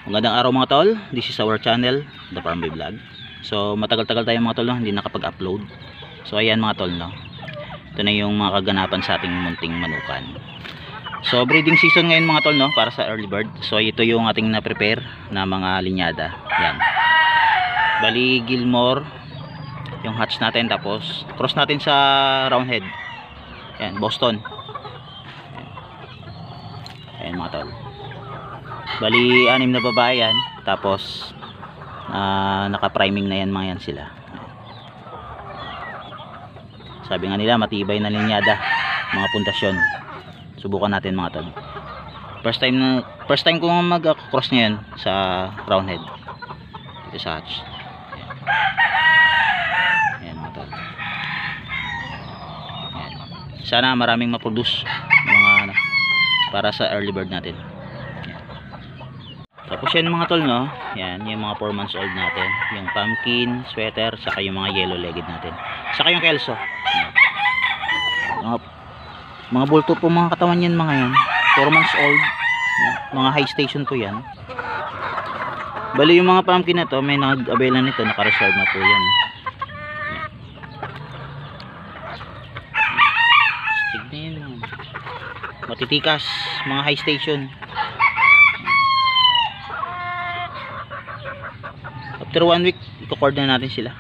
Magandang araw mga tol, this is our channel, The Farm Boy Vlog. So matagal-tagal tayo mga tol, no? Hindi nakapag-upload. So ayan mga tol, no? Ito na yung mga kaganapan sa ating munting manukan. So breeding season ngayon mga tol, no? Para sa early bird. So ito yung ating na-prepare na mga linyada. Yan. Bali Gilmore yung hatch natin, tapos cross natin sa roundhead. Yan, Boston. Ayan mga tol. Bali 6 na babae yan, tapos naka-priming na yan mga yan sila. Sabi nga nila matibay na linyada, mga pundasyon. Subukan natin mga tol. First time ko mag-cross ngayon sa roundhead dito sa hatch. Ayan mga tol. Ayan. Sana maraming ma-produce mga para sa early bird natin. Tapos yan mga tol, no? Yan, yung mga 4 months old natin. Yung pumpkin, sweater, saka yung mga yellow legged natin. Saka yung kelso. Mga bulto po mga katawan yan mga yan. 4 months old. Mga high station po yan. Bali yung mga pumpkin na to, may nag-avail na nito, naka-reserve na po yan. Stig na yan. Matitikas, mga high station. After 1 week, i-cord na natin sila.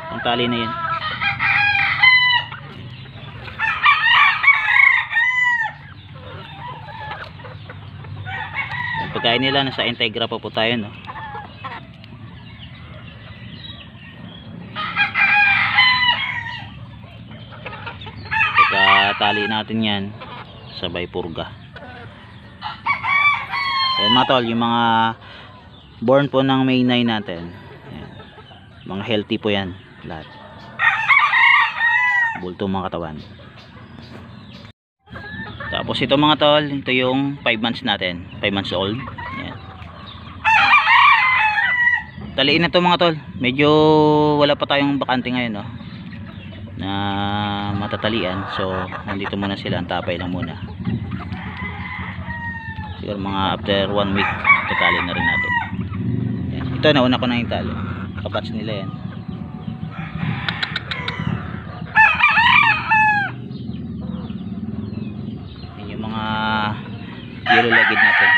Ang tali na yan. Ang pagkain nila, nasa Integra pa po tayo, no? Pagkatali natin yan, sabay purga. Ayan mga tol, yung mga born po ng May 9 natin. Ayan. Mga healthy po yan lahat. Bulto mga katawan. Tapos ito mga tol, ito yung 5 months natin, 5 months old. Ayan. Taliin na to mga tol. Medyo wala pa tayong bakante ngayon, no? Na matatalian. So nandito muna sila, antapay lang muna. Siguro mga after 1 week tatali na rin natin. Ito, nauna ko na yung tali. Kapats nila yan. Yan yung mga yellow legged natin,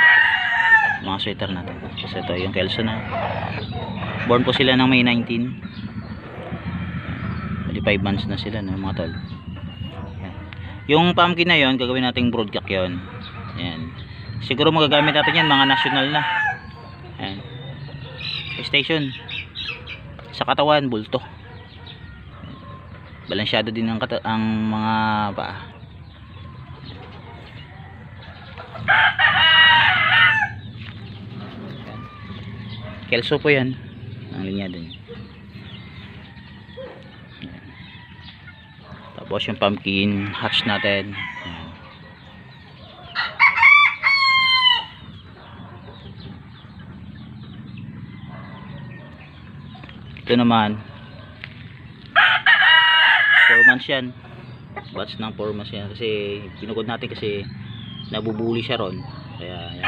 mga sweater natin. Kasi ito yung kelso na born po sila ng May 19. Bali 5 months na sila, no, mga tol. Yan. Yung pumpkin na yon, gagawin nating broodcock yon. Yan. Siguro magagamit natin yan mga national na. Yan. Station sa katawan, bulto. Balansyado din ang mga paa. Kelso po yan ang linyada niya. Tapos yung pumpkin hatch natin. Ito naman 4 months yan, batch ng 4 months yan, kasi pinugod natin kasi nabubuli siya ron, kaya yan.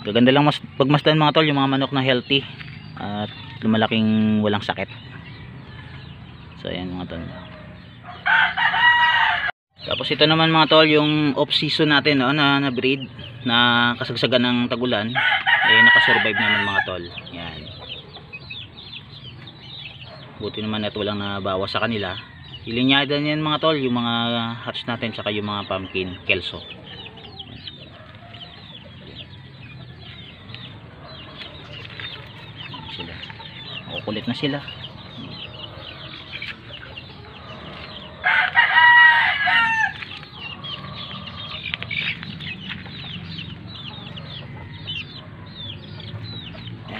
Gaganda lang pagmasdan mga tol yung mga manok na healthy at lumalaking walang sakit. So ayan mga tol. Tapos ito naman mga tol yung off season natin, no, na breed na kasagsagan ng tagulan, eh nakasurvive naman mga tol. Yan. Buti naman at walang nabawas sa kanila. Ilinyada niyan mga tol yung mga hatch natin, saka yung mga pumpkin kelso. Sila. Kukulit na sila.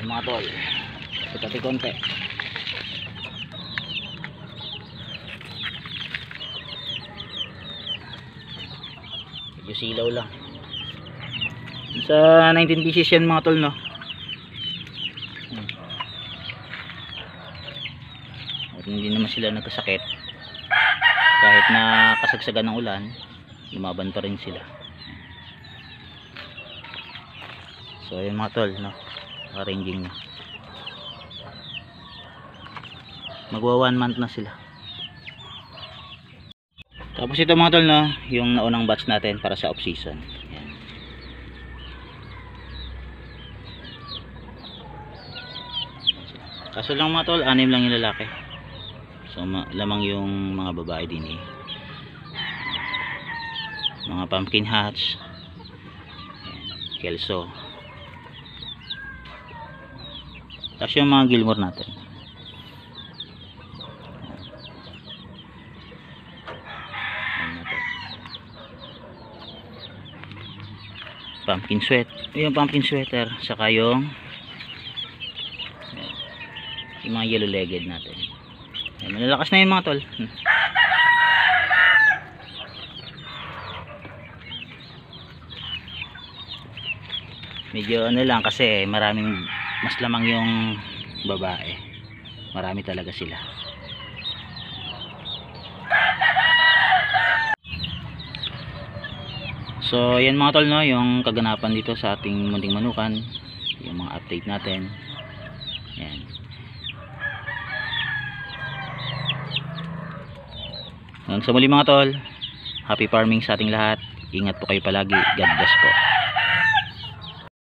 Mga tol, pati konti. Medyo silaw lang. Sa 19 pieces yan mga tol, no? At hindi naman sila nagkasakit. kahit na kasagsagan ng ulan, lumaban pa rin sila. So ayun mga tol, no, arranging na, magwa 1 month na sila. Tapos ito mga tol, no, yung naunang batch natin para sa off season. Yan. Kaso lang mga tol, 6 lang yung lalaki. So lamang yung mga babae din eh. Mga pumpkin hatch, kelso. Tapos yung mga Gilmore natin. Pumpkin sweat, yung pumpkin sweater, saka yung mga yellow legged natin. Ayan, malalakas na yung mga tol. Medyo ano lang kasi maraming, mas lamang yung babae, marami talaga sila. So yan mga tol, no, yung kaganapan dito sa ating munting manukan, yung mga update natin. Yan. Hanggang sa muli mga tol, happy farming sa ating lahat. Ingat po kayo palagi. God bless po.